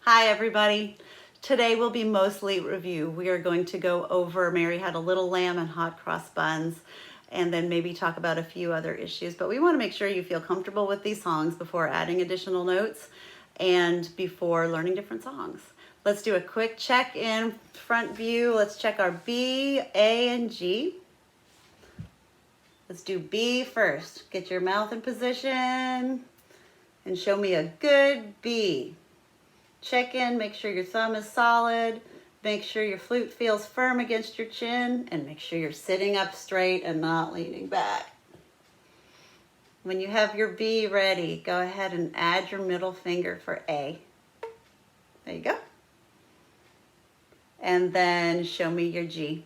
Hi everybody. Today will be mostly review. We are going to go over Mary Had a Little Lamb and Hot Cross Buns, and then maybe talk about a few other issues. But we want to make sure you feel comfortable with these songs before adding additional notes and before learning different songs. Let's do a quick check in front view. Let's check our B, A, and G. Let's do B first. Get your mouth in position and show me a good B. Check in, make sure your thumb is solid, make sure your flute feels firm against your chin, and make sure you're sitting up straight and not leaning back. When you have your B ready, go ahead and add your middle finger for A. There you go. And then show me your G.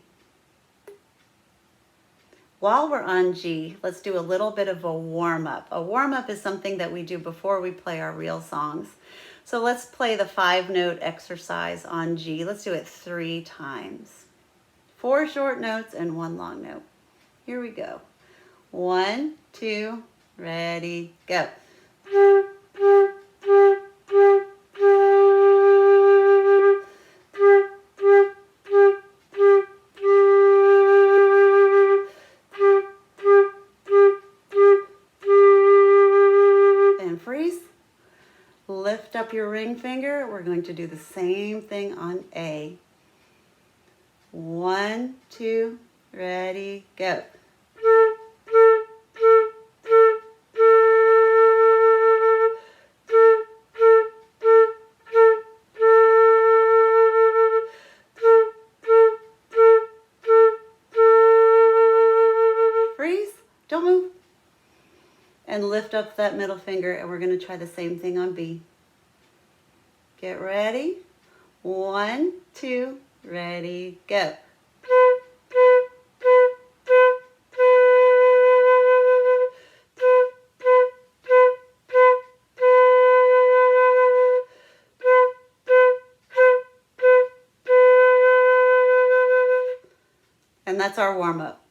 While we're on G, let's do a little bit of a warm-up. A warm-up is something that we do before we play our real songs. So let's play the 5-note exercise on G. Let's do it 3 times. 4 short notes and 1 long note. Here we go. 1, 2, ready, go. And freeze. Lift up your ring finger. We're going to do the same thing on A. 1, 2, ready, go. Freeze. Don't move. And lift up that middle finger, and we're going to try the same thing on B. Get ready. 1, 2, ready, go. And that's our warm-up.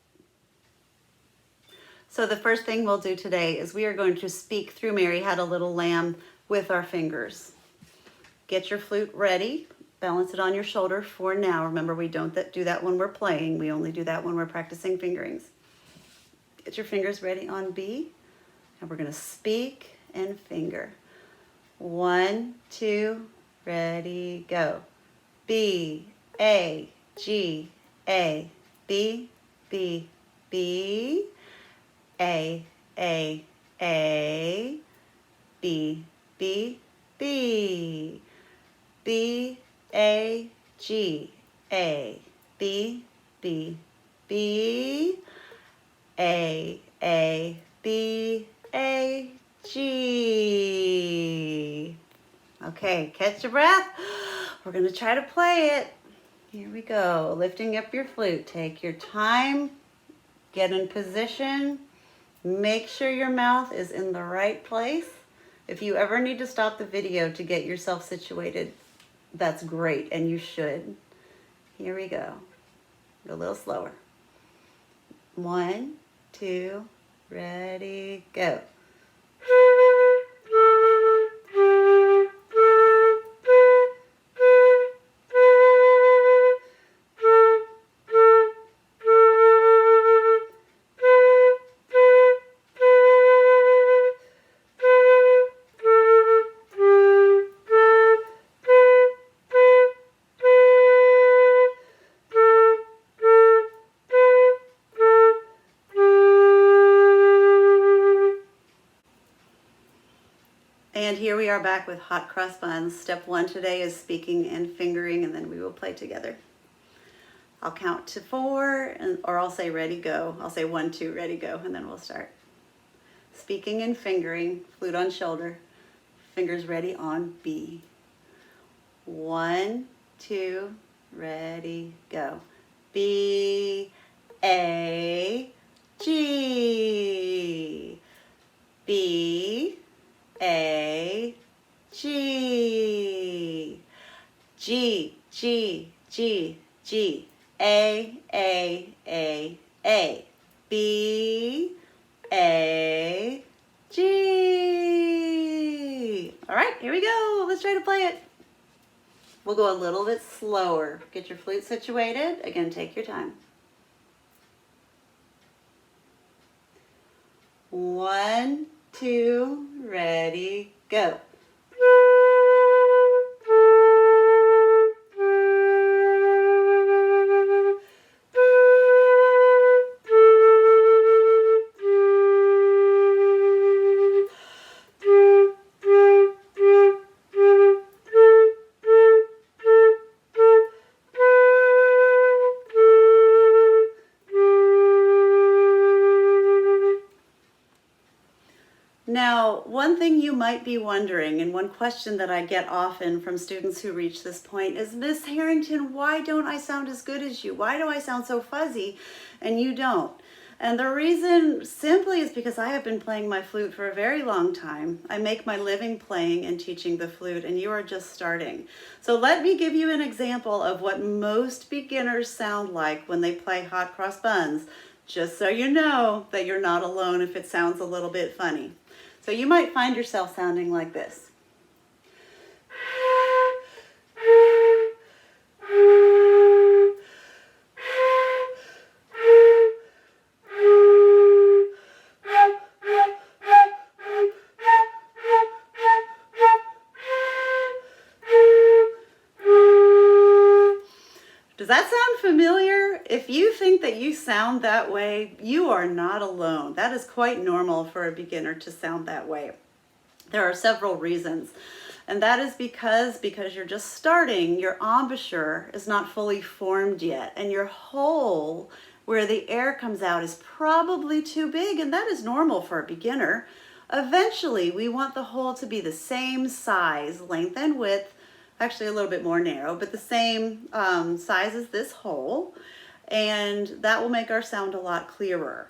So the first thing we'll do today is we are going to speak through Mary Had a Little Lamb with our fingers. Get your flute ready. Balance it on your shoulder for now. Remember, we don't do that when we're playing. We only do that when we're practicing fingerings. Get your fingers ready on B, and we're going to speak and finger. 1, 2, ready, go. B, A, G, A, B, B, B, A, A, A, B, B, B, B, A, G, A, B, B, B, A, B, A, G. Okay, catch your breath. We're going to try to play it. Here we go. Lifting up your flute. Take your time. Get in position. Make sure your mouth is in the right place. If you ever need to stop the video to get yourself situated, that's great, and you should. Here we go. Go a little slower. 1, 2, ready, go. And here we are back with Hot Cross Buns. Step 1 today is speaking and fingering, and then we will play together. I'll count to 4, or I'll say ready, go. I'll say 1, 2, ready, go, and then we'll start. Speaking and fingering, flute on shoulder, fingers ready on B. 1, 2, ready, go. B, A, G, B, A, G, G, G, G, G, A, B, A, G. All right, here we go. Let's try to play it. We'll go a little bit slower. Get your flute situated. Again, take your time. 1, 2, ready, go. Now, one thing you might be wondering, and one question that I get often from students who reach this point is, Miss Harrington, why don't I sound as good as you? Why do I sound so fuzzy and you don't? And the reason simply is because I have been playing my flute for a very long time. I make my living playing and teaching the flute, and you are just starting. So let me give you an example of what most beginners sound like when they play hot cross buns, just so you know that you're not alone if it sounds a little bit funny. So you might find yourself sounding like this. Does that sound familiar? If you think that you sound that way, you are not alone. That is quite normal for a beginner to sound that way. There are several reasons, and that is because you're just starting, your embouchure is not fully formed yet, and your hole where the air comes out is probably too big, and that is normal for a beginner. Eventually, we want the hole to be the same size, length and width, actually a little bit more narrow, but the same size as this hole, and that will make our sound a lot clearer.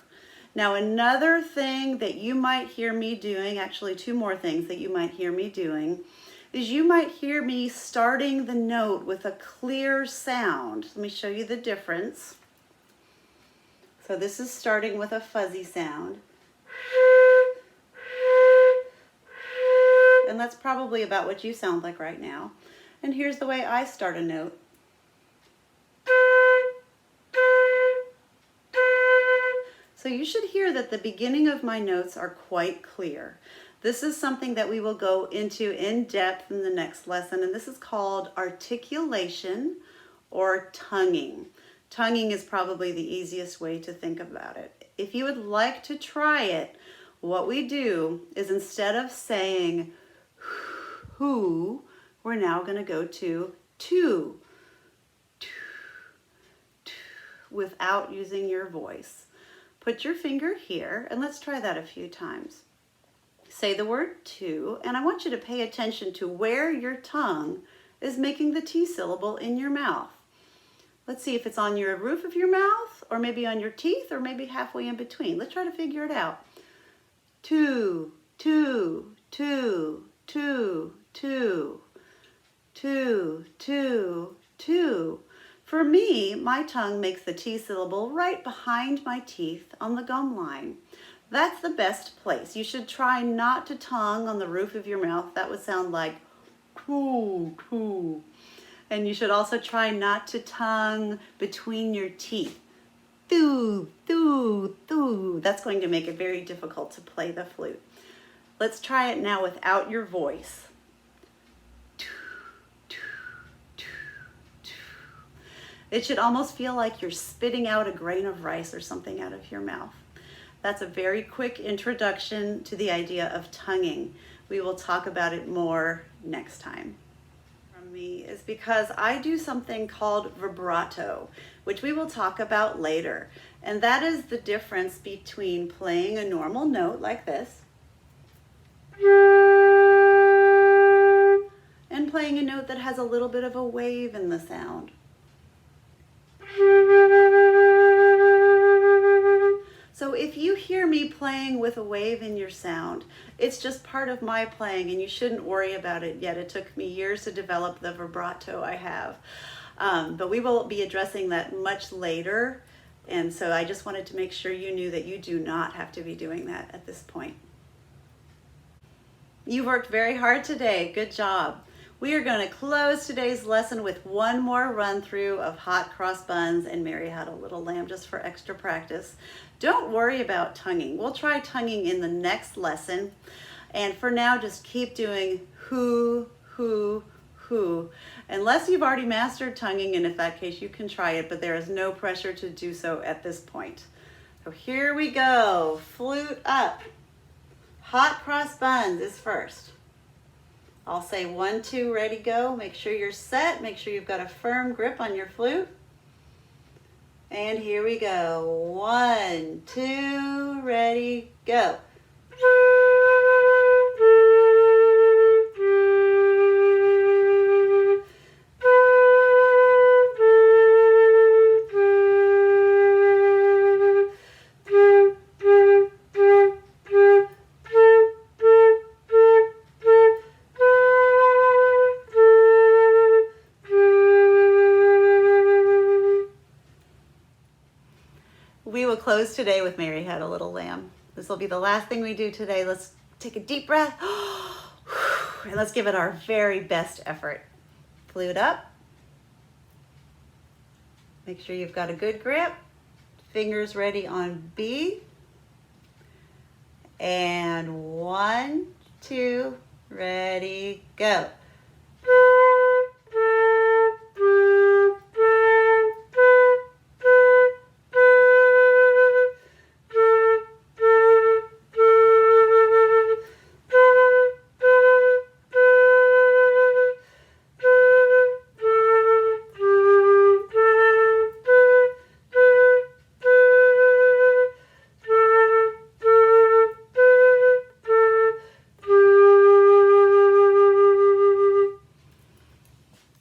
Now, another thing that you might hear me doing, actually two more things that you might hear me doing, is you might hear me starting the note with a clear sound. Let me show you the difference. So this is starting with a fuzzy sound. And that's probably about what you sound like right now. And here's the way I start a note. So you should hear that the beginning of my notes are quite clear. This is something that we will go into in depth in the next lesson, and this is called articulation or tonguing. Tonguing is probably the easiest way to think about it. If you would like to try it, what we do is instead of saying who, we're now going to go to two, without using your voice. Put your finger here, and let's try that a few times. Say the word two, and I want you to pay attention to where your tongue is making the T syllable in your mouth. Let's see if it's on your roof of your mouth, or maybe on your teeth, or maybe halfway in between. Let's try to figure it out. Two, two, two, two, two, two, two, two. For me, my tongue makes the T syllable right behind my teeth on the gum line. That's the best place. You should try not to tongue on the roof of your mouth. That would sound like coo, coo. And you should also try not to tongue between your teeth. Doo, doo, doo. That's going to make it very difficult to play the flute. Let's try it now without your voice. It should almost feel like you're spitting out a grain of rice or something out of your mouth. That's a very quick introduction to the idea of tonguing. We will talk about it more next time. From me is because I do something called vibrato, which we will talk about later. And that is the difference between playing a normal note like this and playing a note that has a little bit of a wave in the sound. So if you hear me playing with a wave in your sound, it's just part of my playing, and you shouldn't worry about it yet. It took me years to develop the vibrato I have. But we will be addressing that much later, and so I just wanted to make sure you knew that you do not have to be doing that at this point. You worked very hard today. Good job. We are going to close today's lesson with one more run through of hot cross buns and Mary Had a Little Lamb just for extra practice. Don't worry about tonguing. We'll try tonguing in the next lesson. And for now, just keep doing who, who, who. Unless you've already mastered tonguing, and in that case, you can try it, but there is no pressure to do so at this point. So here we go. Flute up. Hot cross buns is first. I'll say 1, 2, ready, go. Make sure you're set. Make sure you've got a firm grip on your flute. And here we go. 1, 2, ready, go. We will close today with Mary Had a Little Lamb. This will be the last thing we do today. Let's take a deep breath and let's give it our very best effort. Flute up. Make sure you've got a good grip. Fingers ready on B. And 1, 2, ready, go.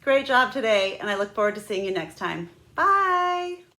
Great job today, and I look forward to seeing you next time. Bye.